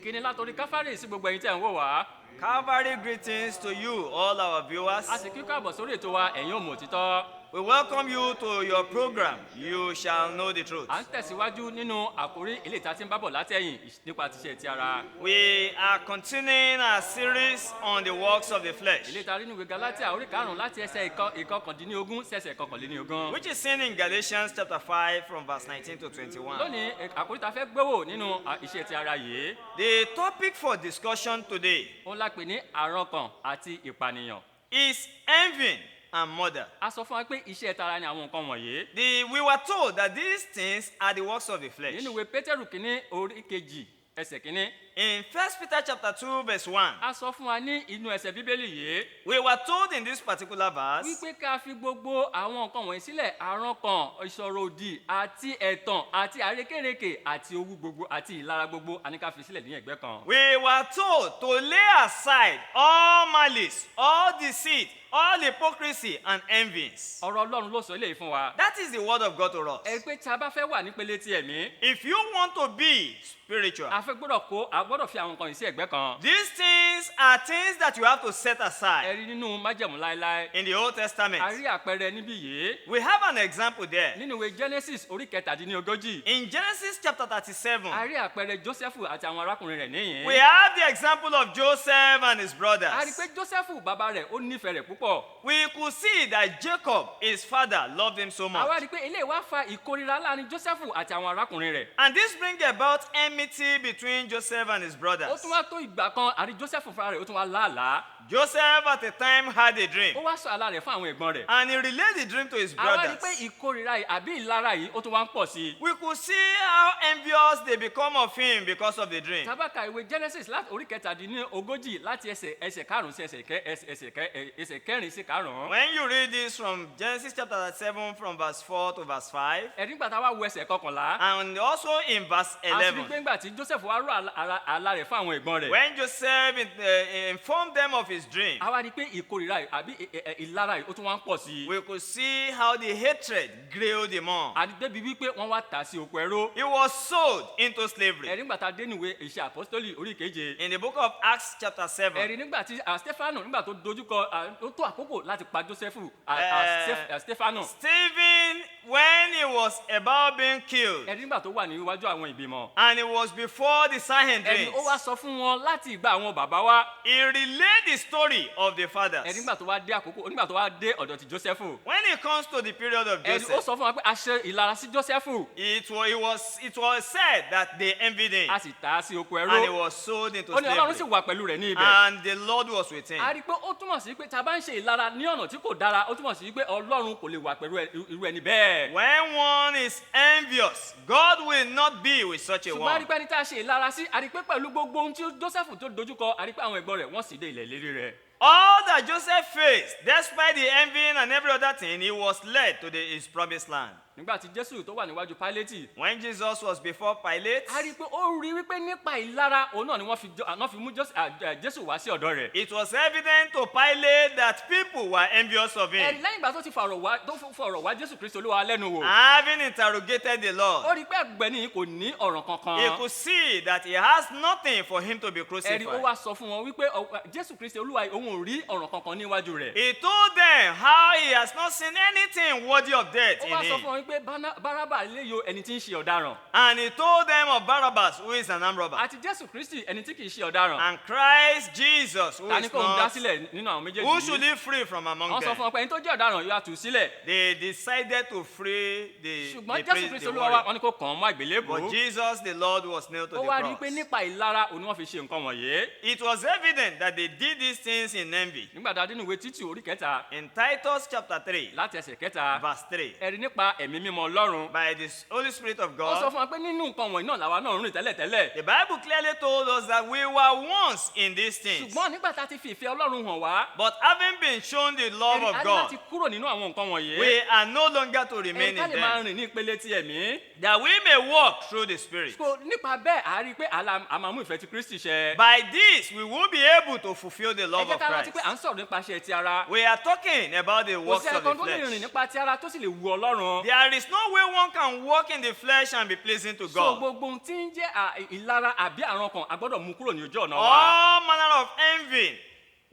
ìkíni látòrí káfárì sí gbogbo ẹ̀yin tẹ́ ń wò wá. Calvary greetings to you, all our viewers. A sì kí káàbọ̀ sórí ètò wa ẹ̀yin òmò òtítọ́. We welcome you to your program, You Shall Know the Truth. À ń tẹ̀síwájú nínú àkórí ilé ìta tí ń bábọ̀ látẹ̀yìn nípa tíṣe ti ara. We are continuing our series on the works of the flesh, Ilé ìta nínú ìwé Gálátíà orí 5 láti ẹsẹ̀ ìkọkàndínlógún sí ẹsẹ̀ ìkọkànléníogún. which is seen in Galatians chapter 5 from verse 19 to 21. Lónìí àkórí ta fẹ́ gbéwò nínú iṣẹ́ ti ara yìí. The topic for discussion today Òun la pè ní àrankàn àti ìpànìyàn. is envy and murder. A sọ fún wa pé iṣẹ́ tara ni àwọn nǹkan wọ̀nyí. We were told that these things are the works of the flesh. Nínú ìwé Pétérù kìíní orí kejì ẹsẹ̀ kìíní. In 1 Peter chapter 2 verse 1, A sọ fún wa ní inú ẹsẹ̀ Bíbélì yìí. we were told in this particular verse Wípé ká fi gbogbo àwọn nǹkan wọ̀nyí sílẹ̀, àrankàn, ìṣòro òdì àti ẹ̀tàn àti àrékérekè àti owú gbogbo àti ìlara gbogbo àní ká fi sílẹ̀ ní ẹ̀gbẹ́ kan. we were told to lay aside all malice, all deceit, all hypocrisy and envies. Ọ̀rọ̀ Ọlọ́run ló sọ eléyìí fún wa. That is the word of God to us. Ẹ pé tí a bá fẹ́ wà nípele ti ẹ̀mí, If you want to be spiritual, a gbọ́dọ̀ fi àwọn nǹkan yìí sí ẹ̀gbẹ́ kan. these things are things that you have to set Ẹ aside. rí nínú májẹ̀mú láéláé. In the Old A Testament, rí àpẹẹrẹ níbí yìí. we have an example there. Nínú ìwé Genesis orí 17. In Genesis chapter 37, A rí àpẹẹrẹ Jósẹ́fù àti àwọn arákùnrin rẹ̀ níyìn. we have the example of Joseph and his A rí brothers. pé Jósẹ́fù bàbá rẹ̀ ó nífẹ̀ẹ́ rẹ̀ púpọ̀. We could see that Jacob, his father, loved him so A much. wá rí pé eléyìí wá fa ìkórira láàrin Jósẹ́fù àti àwọn arákùnrin rẹ̀. And this brings about enmity between Joseph and his Ó brothers. tún wá tó ìgbà kan àrí Jósẹ́fù fúnra rẹ̀ ó tún wá láàlá. Joseph at the time had a dream, Ó wá sọ àlá rẹ̀ fún àwọn ẹ̀gbọ́n rẹ̀. and he relayed the dream to his A wá rí pé brothers. ìkórira yìí àbí ìlara yìí ó tún wá ń pọ̀ sí i. We could see how envious they become of him because of the dream. Tábàkà ìwé Genesis láti orí 17 láti ẹsẹ̀ karùn-ún sí ẹsẹ̀ kẹrin sí karùn-ún. When you read this from Genesis chapter 7 from verse 4 to verse 5, Ẹ̀rí gbà tá a wá wo ẹsẹ̀ 11. and also in verse A sì rí 11, pé ńgbà tí Joseph wá rọ àlá rẹ̀ fún àwọn ẹ̀gbọ́n rẹ̀. when Joseph informed them of his dream, A wá rí pé ìkórira yìí àbí ìlara yìí ó tún wá ń pọ̀ sí i. we could see how the hatred grew the more. Àti débi wípé wọ́n wá tà á sí oko ẹrú. He was sold into slavery. Ẹ̀rí nígbà tá a dé níwé Iṣẹ́ Àpọ́sítélì orí 7. In the book of Acts chapter 7, Ẹ̀rí nígbà tí Stefano nígbà tó dojúkọ ó tó àkókò láti pa Jósẹ́fù Stefano. Stephen, when he was about being killed, Ẹ̀rí nígbà tó wà níwájú àwọn ìgbìmọ̀. and it was before the Ẹ̀rí Sanhedrin, ó wá sọ fún wọn láti ìgbà àwọn bàbá wa. he relayed the story of the fathers. Ẹ̀rí nígbà tó wá dé àkókò nígbà tó wá dé ọ̀dọ̀ ti Jósẹ́fù. When it comes to the period of Ẹ̀rí ó Joseph, sọ fún wa pé a ṣe ìlara sí Jósẹ́fù. it was said that they envied him, A sì tà á sí oko and he ẹrú. was sold into Ó ní Ọlọ́run sì slavery, wà pẹ̀lú rẹ̀ ní ibẹ̀. and the Lord was with him. A rí i pé ó túmọ̀ sí pé tá a bá ń ṣe ìlara ní ọ̀nà tí kò dára ó túmọ̀ sí pé Ọlọ́run kò lè wà pẹ̀lú irú ẹni bẹ́ẹ̀. When one is envious, God will not be with such a Ṣùgbọ́n a rí one. i pé ẹni tá a ṣe ìlara sí a rí i pé pẹ̀lú gbogbo ohun tí Jósẹ́fù tó dojúkọ a rí i pé àwọn ẹ̀gbọ́n rẹ̀ wọ́n sì dé ilẹ̀ lérí rẹ̀. All that Joseph faced, despite the envying and every other thing, he was led to his promised land. Nígbà tí Jésù tó wà níwájú Páílétì, When Jesus was before Pilate, a rí i pé ó rí wípé nípa ìlara òun náà ni wọ́n fi mú Jésù wá sí ọ̀dọ̀ rẹ̀. it was evident to Pilate that people were envious of Ẹ̀rí him. lẹ́yìn ìgbà tó ti fọ̀rọ̀ wá Jésù Kristi Olúwa lẹ́nu wò. Having interrogated the Ó Lord, rí i pé ẹgbẹ̀ni kò ní ọ̀ràn he kankan. could see that he has nothing for him to be Ẹ̀rí ó crucified. wá sọ fún wọn wípé Jésù Kristi Olúwa òun ò rí ọ̀ràn kankan níwájú rẹ̀. He told them how he has not seen anything worthy of death Ó in wá sọ fún him. wọn wípé Bárábà léyò ẹni tí ń ṣe ọ̀daràn. And he told them of Barabbas, who is an armed robber, Àti Jésù Kristi ẹni tí kì í ṣe ọ̀daràn. and Christ Jesus, who Ta ni is kò ń dá not, sílẹ̀ nínú àwọn méjèèjì who should yìí? live free from among Wọ́n sọ them. fún wọn pé ẹni tó jẹ́ ọ̀daràn yóò tú sílẹ̀. They decided to free the Ṣùgbọ́n Jésù Kristi Olúwa wa warrior. wọn ni kò kàn án mọ́ àgbélébùú. But Jesus, the Lord, was nailed to Ó the wá rí i pé cross. nípa ìlara òun ni wọ́n fi ṣe nǹkan wọ̀nyí. It was evident that they did these things in envy. Nígbà tá a dé nínú ìwé Títù orí 3 In Titus chapter 3, láti ẹsẹ̀ 3, verse 3, ẹ̀rí nípa ẹ̀mí mímọ́ Ọlọ́run. by the Holy Spirit of Ó sọ God, fún wa pé nínú nǹkan wọ̀nyí náà làwa náà ń rìn tẹ́lẹ̀tẹ́lẹ̀. the Bible clearly told us that we were once in these things. Ṣùgbọ́n nígbà tá a ti fi ìfẹ́ Ọlọ́run hàn wá, But having been shown the love ẹ̀rí of a ní God, láti kúrò nínú àwọn nǹkan wọ̀nyí. we are no longer to remain Ẹ̀rí ká in lè máa them, rìn ní ìpele ti ẹ̀mí. that we may walk through the Spirit. So nípa bẹ́ẹ̀ a rí i pé a máa mú ìfẹ́ ti Kristi ṣẹ. By this, we will be able to fulfill the Ẹ love jẹ́ of ká rántí Christ. pé à ń sọ̀rọ̀ nípa iṣẹ́ ti ara. We are talking about the Kò works sí of the ẹ̀kan tó lè rìn flesh. nípa ti ara tó sì lè wu Ọlọ́run. There There is no way one can walk in the flesh and be pleasing to so God. gbogbo ohun tí ń jẹ́ ìlara àbí àrankàn a gbọ́dọ̀ mú kúrò ní ojú ọ̀nà wa. All manner of envy,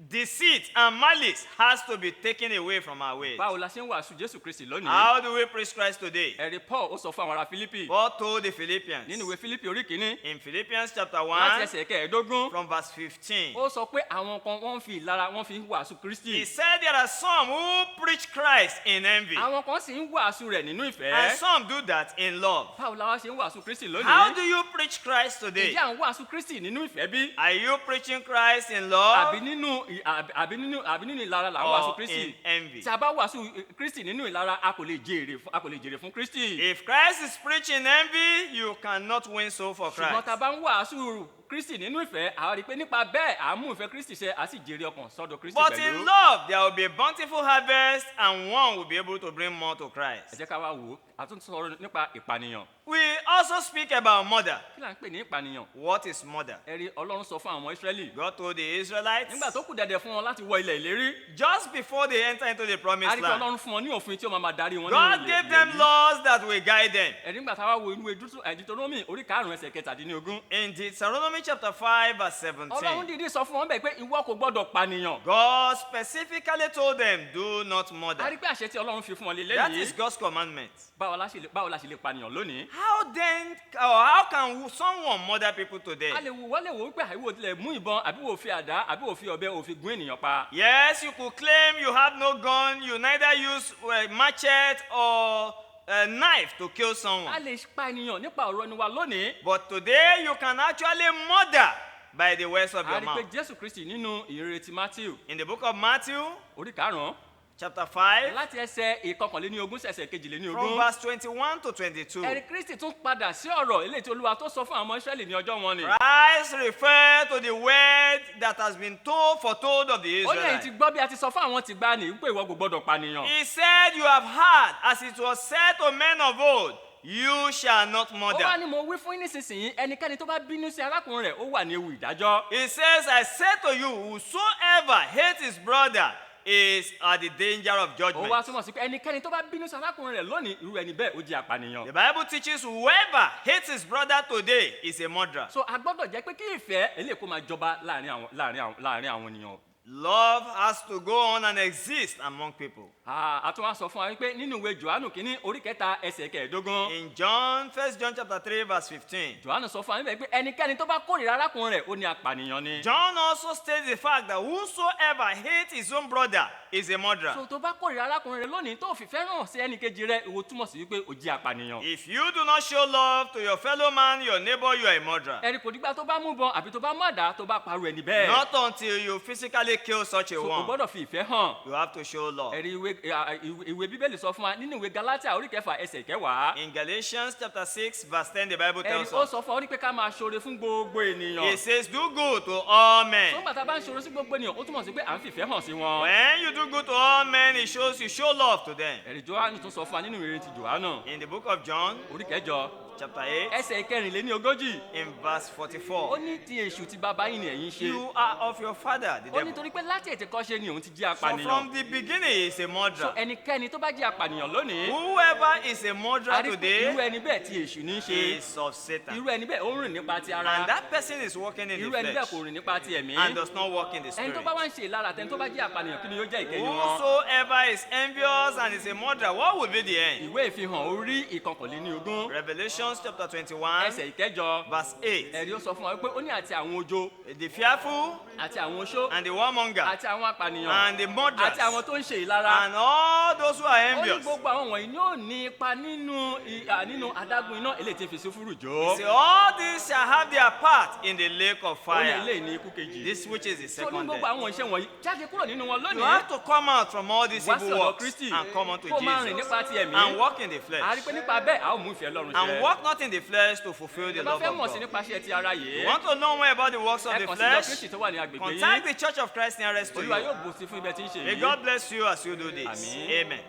deceit, and malice has to be taken away from our ways. báwo la ṣe ń wàásù Jésù Kristi lónìí. How do we preach Christ today? ẹ̀rí Paul ó sọ fún àwọn ará Fílípì Paul told the Philippians nínú ìwé Fílípì orí kìíní in Philippians chapter láti 1 ẹsẹ̀ kẹẹ̀ẹ́dógún from verse 15. ó sọ pé àwọn kan wọ́n ń fi ìlara wọ́n fi ń wàásù He Kristi. said there are some who preach Christ in envy, àwọn kan sì ń wàásù rẹ̀ nínú and ìfẹ́. some do that in love. báwo la wá ṣe ń wàásù Kristi How do lónìí. you preach Christ today? ǹjẹ́ à ń wàásù Kristi nínú ìfẹ́ bí? Are you preaching Christ in àbí love nínú ìlara là ń or wàásù in Kristi. envy? tí a bá wàásù Kristi nínú ìlara a kò lè jèrè fún Kristi. If Christ is preaching envy, you cannot win soul for ṣùgbọ́n tá Christ. a bá ń wàásù Kristi nínú ìfẹ́ àwa rí i pé nípa bẹ́ẹ̀ à ń mú ìfẹ́ Kristi ṣẹ à sì jèrè ọkàn sọ́dọ̀ Kristi But pẹ̀lú. in love, there will be a bountiful harvest, and one will be able to bring more to ẹ Christ. jẹ́ ká wá wò ó a tún sọ̀rọ̀ nípa ìpànìyàn. We also speak about murder. kí là ń pè ní ìpànìyàn? What is murder? ẹ rí Ọlọ́run sọ fún àwọn ọmọ Ísírẹ́lì God told the Israelites nígbà tó kù dẹ̀dẹ̀ fún wọn láti wọ ilẹ̀ ìlérí. just before they enter into the a promised rí pé land. Ọlọ́run fún wọn ní òfin tí ó máa darí wọn nínú God ilẹ̀ gave them ìlérí. laws that will guide them. ẹ̀rí nígbà táwa wo inú Deuteronomy orí 5 ẹsẹ̀ 17. In Deuteronomy chapter 5 verse Ọlọ́run 17, dìídì sọ fún wọn bẹ́ẹ̀ pé ìwọ kò gbọ́dọ̀ pànìyàn. God specifically told them, do not a murder. rí pé àṣẹ tí Ọlọ́run fi fún wọn lé That is lẹ́yìn. God's commandment. báwo la ṣe lè pànìyàn lónìí. How then, or how can someone murder people today? a lè wò wípé àìwò tilẹ̀ mú ìbọn àbí wò fi àdá àbí wò fi ọ̀bẹ wò fi gún ènìyàn pa. Yes, you could claim you have no gun, you neither use a machete or a knife to kill a someone. lè pa ènìyàn nípa ọ̀rọ̀ ẹnu wa lónìí. But today you can actually murder by the words of a your rí pé mouth. Jésù Kristi nínú ìrere ti Matthew In the book of Matthew, orí 5 chapter 5, láti ẹsẹ̀ ìkọkànléníogún sí ẹsẹ̀ kejìléníogún. from verse 21 to 22, ẹ̀rí Kristi tún padà sí ọ̀rọ̀ eléyìí tí Olúwa tó sọ fún àwọn ọmọ Ísírẹ́lì ní ọjọ́ wọn ni. Christ referred to the word that has been foretold of the ó ní èyí ti Israelites. gbọ́ bí a ti sọ fún àwọn tìgbà ní wípé ìwọ kò gbọ́dọ̀ pànìyàn. He said, you have heard, as it was said to men of old, you shall not ó wá murder. ní mo wí fún yín nísinsìnyí ẹnikẹ́ni tó bá bínú sí arákùnrin rẹ̀ ó wà ní ewu ìdájọ́. He says, I said to you, whosoever hates his brother is at the danger of ó wá judgment. túmọ̀ sí pé ẹnikẹ́ni tó bá bínú sí arákùnrin rẹ̀ lónìí irú ẹni bẹ́ẹ̀ ó jẹ́ apànìyàn. The Bible teaches whoever hates his brother today is a murderer. so a gbọ́dọ̀ jẹ́ pé kí ìfẹ́ eléyìí kó máa jọba láàrin àwọn ènìyàn. Love has to go on and exist among people. a tún wá sọ fún wa wípé nínú ìwé Jòhánù kínní orí 3 ẹsẹ̀ 15. In John, 1 John chapter 3, verse 15, Jòhánù sọ fún wa níbẹ̀ pé ẹnikẹ́ni tó bá kórìíra arákùnrin rẹ̀ ó ní apànìyàn ni. John also states the fact that whosoever hates his own brother is a murderer. so tó bá kórìíra arákùnrin rẹ̀ lónìí tó fìfẹ́ hàn sí ẹnìkejì rẹ̀ ìwọ túmọ̀ sí wípé ó jẹ́ apànìyàn. If you do not show love to your fellow man, your neighbor, you are a murderer. ẹ̀rí kò dígbà tó bá mú bọn àbí tó bá mú àdá tó bá parọ́ ẹni bẹ́ẹ̀. Not until you physically kill such a so o one. gbọ́dọ̀ fi ìfẹ́ hàn. You have to show love. ẹ̀rí ìwé bíbélì sọ fún wa nínú ìwé Gálátíà orí 6 ẹsẹ̀ 10. In Galatians chapter 6, verse 10, the Bible ẹ̀rí tells ó us, sọ fún wa ó ní pé ká máa ṣoore fún gbogbo ènìyàn. it says, do good to all men. tó gbàtà bá ń ṣoore sí gbogbo ènìyàn ó túmọ̀ sí pé à ń fìfẹ́ hàn sí wọn. When you do good to all men, it shows you show love to them. ẹ̀rí Jòhánù tún sọ fún wa nínú ìrere ti Jòhánù In the book of John, orí 8 chapter 8, ẹsẹ̀ 34. in verse ó 44, ní ti èṣù ti bàbá yín ni ẹ̀yin ṣe. you are of your father, the ó ní devil. torí pé láti ètè kọ́ṣe ni òun ti jẹ́ So apànìyàn. from the beginning, he is a so murderer. ẹnikẹ́ni tó bá jẹ́ apànìyàn lónìí. Whoever is a a murderer rí pé irú today ẹni bẹ́ẹ̀ ti èṣù ní í ṣe. is of Satan. irú ẹni bẹ́ẹ̀ ó ń rìn nípa ti ara. And that person is walking in irú the ẹni bẹ́ẹ̀ flesh kò rìn nípa ti ẹ̀mí. and does not walk in the ẹni spirit. tó bá wá ń ṣe ìlara àtẹni tó bá jẹ́ apànìyàn kí ni yóò jẹ́ ìkẹyìn wọn. Whosoever is envious and is a murderer, what will be the end? ìwé ìfihàn orí 21 Revelations chapter 21, ẹsẹ̀ 8 verse 8. ẹ̀rí ó sọ fún wa pé ó ní àti àwọn ojo The fearful àti àwọn oṣó and the warmonger àti àwọn apànìyàn and the murderers àti àwọn tó ń ṣe ìlara. and all those who are ó ní envious. gbogbo àwọn wọ̀nyí ni ó ní ipa nínú adágún iná eléyìí tí ń fi sulfuru jó. Say, all these shall have their part in the lake of ó ní fire. eléyìí ní ikú kejì. This which is the tó ní second gbogbo death. àwọn iṣẹ́ wọ̀nyí jáde kúrò nínú wọn You lónìí. have to come out from all these wá sí evil ọ̀dọ̀ works Kristi and come unto kó máa rìn Jesus nípa ti ẹ̀mí. and walk in the a rí flesh. pé nípa bẹ́ẹ̀ a ó mú ìfẹ́ Ọlọ́run And ṣẹ. walk not in the flesh to fulfill the ẹ bá love fẹ́ of mọ̀ sí God. nípa iṣẹ́ ti ara You yìí. want to know more about the works of ẹ the kàn sí ìjọ flesh? Kristi tó wà ní agbègbè Contact yín. the Church of Christ nearest to Olúwa yóò you. bùsí fún ibẹ̀ tí ń ṣe May yìí. God bless you as you do this. Àmín. Amen.